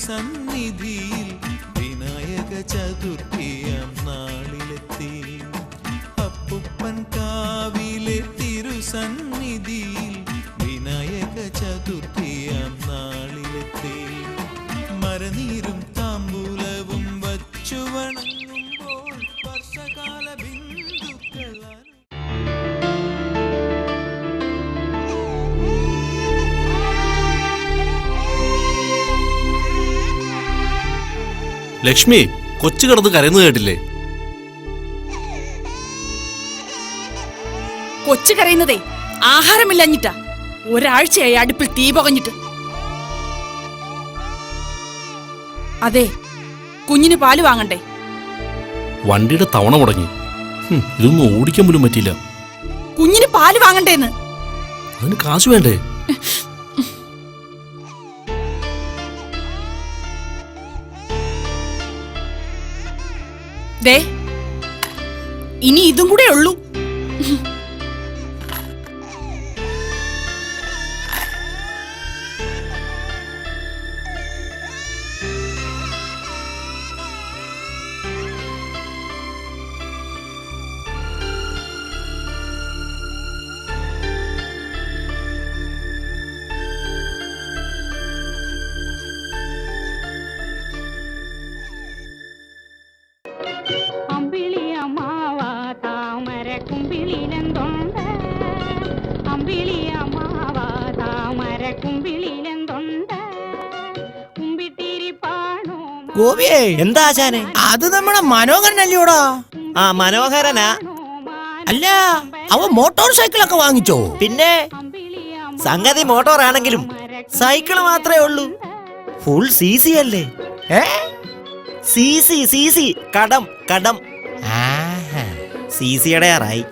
തിരുസന്നിധിയിൽ വിനായക ചതുർത്ഥിയാം നാളിലെത്തി. അപ്പുപ്പൻ കാവിലെ തിരുസന്നിധിയിൽ വിനായക ചതുർത്ഥിയാം നാളിലെത്തി. മരനീരും താമ്പൂലവും വച്ചു വണങ്ങുമ്പോൾ വർഷകാല ബിന്ദുക്കളാണ്. ലക്ഷ്മി, കൊച്ചു കിടന്ന് കരയുന്നു കേട്ടില്ലേ? കൊച്ചു കരയുന്നതേ ആഹാരമില്ലഞ്ഞിട്ടാ. ഒരാഴ്ചയായി അടുപ്പിൽ തീ പുകഞ്ഞിട്ട്. അതെ, കുഞ്ഞിന് പാല് വാങ്ങണ്ടേ? വണ്ടിയുടെ തവണ മുടങ്ങി. ഇതൊന്നും ഓടിക്കാൻ പോലും പറ്റില്ല. കുഞ്ഞിന് പാല് വാങ്ങണ്ടേന്ന്. അതിന് കാശ് വേണ്ടേ? ദേ, ഇനി ഇതും കൂടെ ഉള്ളൂ. ഗോപിയേ, എന്താ ആശാനെ? അത് നമ്മുടെ മനോഹരനല്ലോടാ. ആ, മനോഹരനാ. അല്ല, അവൻ മോട്ടോർ സൈക്കിളൊക്കെ വാങ്ങിച്ചോ? പിന്നെ സംഗതി മോട്ടോർ ആണെങ്കിലും സൈക്കിള് മാത്രമേ ഉള്ളൂ. ഫുൾ CC അല്ലേ? CC കടം കടം. CC യാറായി.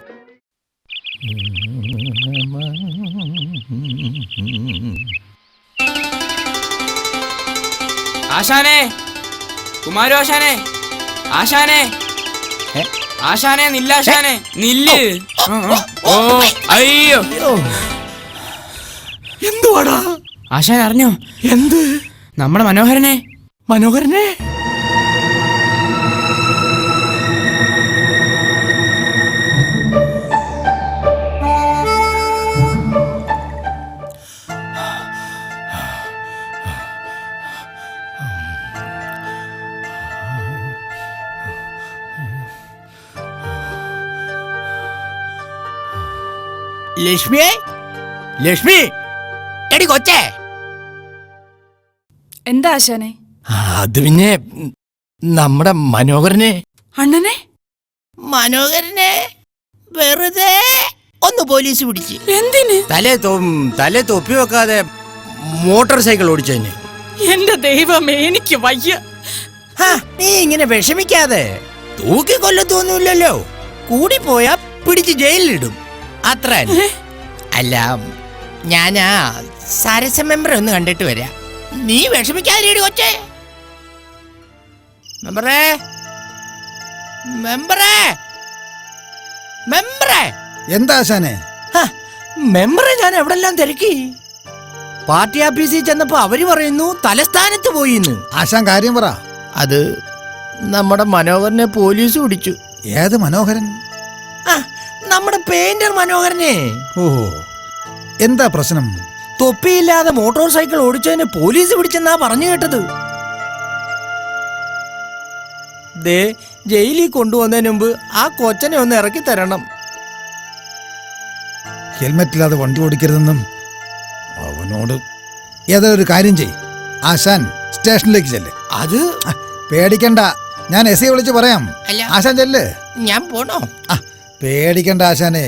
ആശാനെ, കുമാരു ആശാനെ, ആശാനെ, ആശാനെ, നില്ലാശാനെ, നില്ല്. ഓ അയ്യോ, എന്തുവാടാ ആശാൻ അറിഞ്ഞോ? എന്ത്? നമ്മുടെ മനോഹരനെ. മനോഹരനെ? ലക്ഷ്മിയെ, ലക്ഷ്മി, എടി കൊച്ചേ. എന്താ ആശാനെ? അത് പിന്നെ നമ്മുടെ മനോഹരനെ. അണ്ണനെ? മനോഹരനെ വെറുതെ ഒന്ന് പോലീസ് പിടിച്ച്. എന്തിന്? തലേ തൊപ്പി വെക്കാതെ മോട്ടോർ സൈക്കിൾ ഓടിച്ചതിന്. എന്റെ ദൈവമേ, എനിക്ക് വയ്യ. നീ ഇങ്ങനെ വിഷമിക്കാതെ. തൂക്കി കൊല്ലത്തൊന്നുമില്ലല്ലോ. കൂടിപ്പോയാ പിടിച്ച് ജയിലിലിടും, അത്ര. അല്ല, ഞാനാ സരസ മെമ്പറെ ഒന്ന് കണ്ടിട്ട് വരാം. നീ വിഷമിക്കാതിരി കൊച്ചേ. മെമ്പറേ, മെമ്പറേ, മെമ്പറേ. എന്താ ആശാനെ? മെമ്പറെ ഞാൻ എവിടെല്ലാം തിരക്കി. പാർട്ടി ഓഫീസിൽ ചെന്നപ്പോ അവര് പറയുന്നു തലസ്ഥാനത്ത് പോയിന്ന്. ആശാൻ കാര്യം പറ. അത് നമ്മുടെ മനോഹരനെ പോലീസ് പിടിച്ചു. ഏത് മനോഹരൻ? നമ്മുടെ പെയിന്റർ മനോഹരനെ. ഓഹോ, എന്താ പ്രശ്നം? തൊപ്പിയില്ലാതെ മോട്ടോർ സൈക്കിൾ ഓടിച്ചതിന് പോലീസ് പിടിച്ചെന്നാ പറഞ്ഞു കേട്ടത്. ദേ, ജയിലിൽ കൊണ്ടുവന്നതിന് മുമ്പ് ആ കൊച്ചനെ ഒന്ന് ഇറക്കി തരണം. ഹെൽമെറ്റ് ഇല്ലാതെ വണ്ടി ഓടിക്കരുതെന്നും അവനോട്. ഏതൊരു കാര്യം ചെയ്, ആശാൻ സ്റ്റേഷനിലേക്ക് ചെല്ല്. അത് പേടിക്കണ്ട, ഞാൻ SI വിളിച്ച് പറയാം. ആശാൻ ചെല്ല്. ഞാൻ പോണോ? പേടിക്കണ്ട ആശാനെ.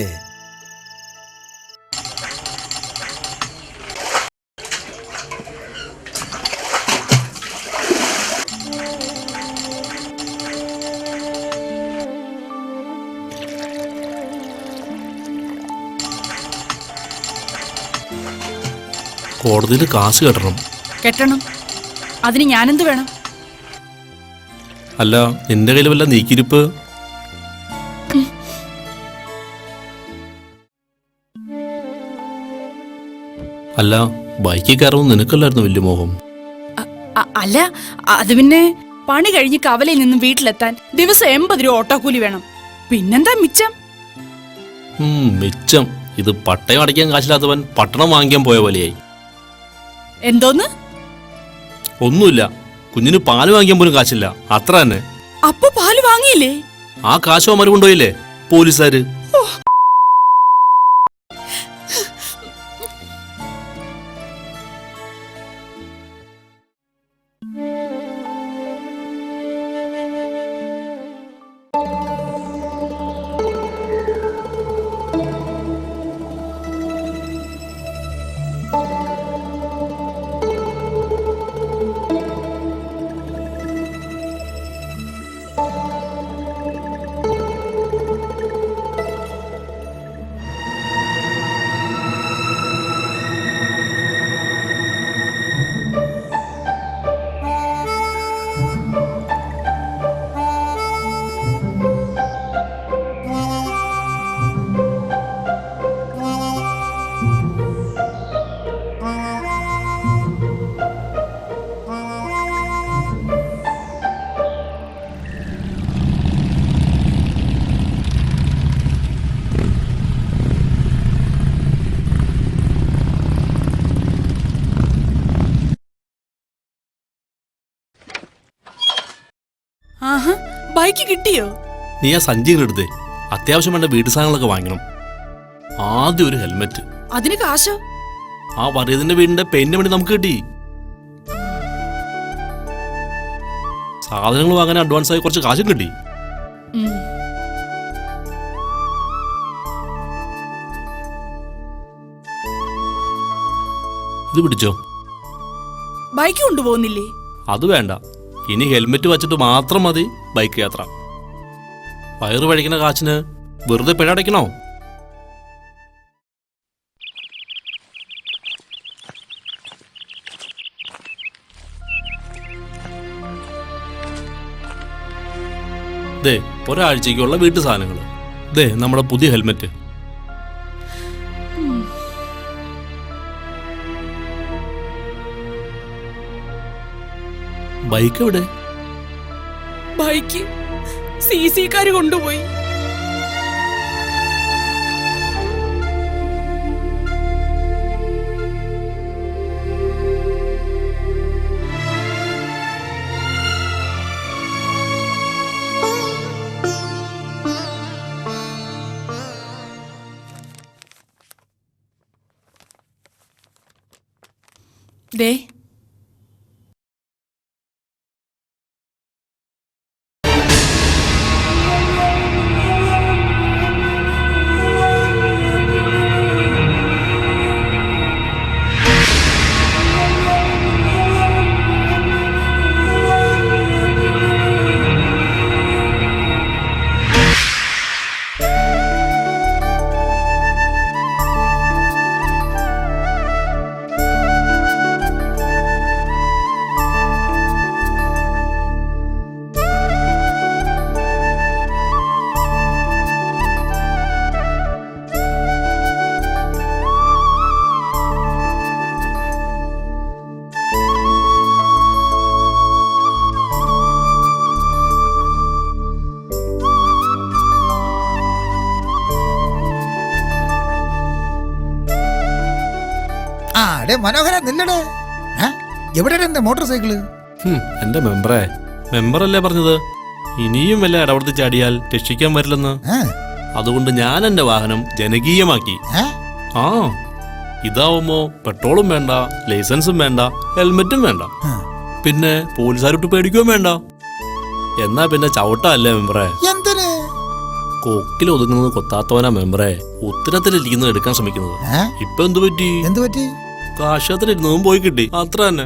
കോടതിയിൽ കാശ് കെട്ടണം. കെട്ടണം? അതിന് ഞാനെന്ത് വേണം? അല്ല, നിന്റെ കയ്യിൽ വല്ല നീക്കിരിപ്പ്? അല്ല, ബൈക്കിൽ കയറുമ്പോൾ നിനക്കല്ലായിരുന്നു വലിയ മോഹം? അല്ല, അത് പിന്നെ പണി കഴിഞ്ഞ് കവലയിൽ നിന്നും വീട്ടിലെത്താൻ ദിവസം 80 രൂപ ഓട്ടോ കൂലി വേണം. പിന്നെന്താ മിച്ചം? മിച്ചം. ഇത് പട്ടയം അടയ്ക്കാൻ കാശില്ലാത്തവൻ പട്ടണം വാങ്ങിക്കാൻ പോയ പോലെയായി. എന്തോന്ന്? ഒന്നുമില്ല, കുഞ്ഞിന് പാല് വാങ്ങിക്കാൻ പോലും കാശില്ല, അത്ര തന്നെ. അപ്പൊ പാല് വാങ്ങിയില്ലേ? ആ കാശ് അവന്മാർ കൊണ്ടുപോയില്ലേ പോലീസുകാര്. ആഹാ, ബൈക്ക് കിട്ടിയോ? നീ ആ സഞ്ചിയിലെടുത്തേ, അത്യാവശ്യം വേണ്ട വീട്ടു സാധനങ്ങളൊക്കെ വാങ്ങണം. ആദ്യം ഒരു ഹെൽമെറ്റ്. അതിന് കാശോ? ആ വറിയതിന്റെ വീടിന്റെ പെയിന്റ് പണി നമുക്ക് കിട്ടി. സാധനങ്ങൾ വാങ്ങാൻ അഡ്വാൻസ് ആയി കുറച്ച് കാശും കിട്ടി. ഇത് പിടിച്ചോ. ബൈക്ക് കൊണ്ടുപോകുന്നില്ലേ? അത് വേണ്ട, ഇനി ഹെൽമെറ്റ് വച്ചിട്ട് മാത്രം മതി ബൈക്ക് യാത്ര. വയറ് പഴിക്കുന്ന കാശിന് വെറുതെ പിഴ അടയ്ക്കണോ? ദേ ഒരാഴ്ചക്കുള്ള വീട്ടു സാധനങ്ങൾ. ദേ നമ്മുടെ പുതിയ ഹെൽമെറ്റ്. ബൈക്ക് എവിടെ? ബൈക്ക് സിസിക്കാര് കൊണ്ടുപോയി. ദേ ഡേ മനോഹര നില്ലടേ. എവിടെയാണ് എന്റെ മോട്ടോർ സൈക്കിള്? എന്റെ മെമ്പറല്ലേ പറഞ്ഞത് ഇനിയും വല്ല ഇടപെടുത്തി ചാടിയാൽ രക്ഷിക്കാൻ വരില്ലെന്ന്. അതുകൊണ്ട് ഞാൻ എന്റെ വാഹനം ജനകീയമാക്കി. ആ ഇതാവുമ്പോ പെട്രോളും വേണ്ട, ലൈസൻസും വേണ്ട, ഹെൽമെറ്റും വേണ്ട, പിന്നെ പോലീസുകാരോട്ട് പേടിക്കുകയും വേണ്ട. എന്നാ പിന്നെ ചവിട്ടല്ലേ മെമ്പറേ? എന്തിന്? കൊക്കിൽ ഒതുങ്ങുന്നത് കൊത്താത്തവനാ മെമ്പറേ ഉത്തരത്തിലിരിക്കുന്നത് എടുക്കാൻ ശ്രമിക്കുന്നത്. ഇപ്പൊ എന്തു പറ്റി? എന്തു പറ്റി? കാശത്തിലിരുന്നതും പോയി കിട്ടി, അത്ര തന്നെ.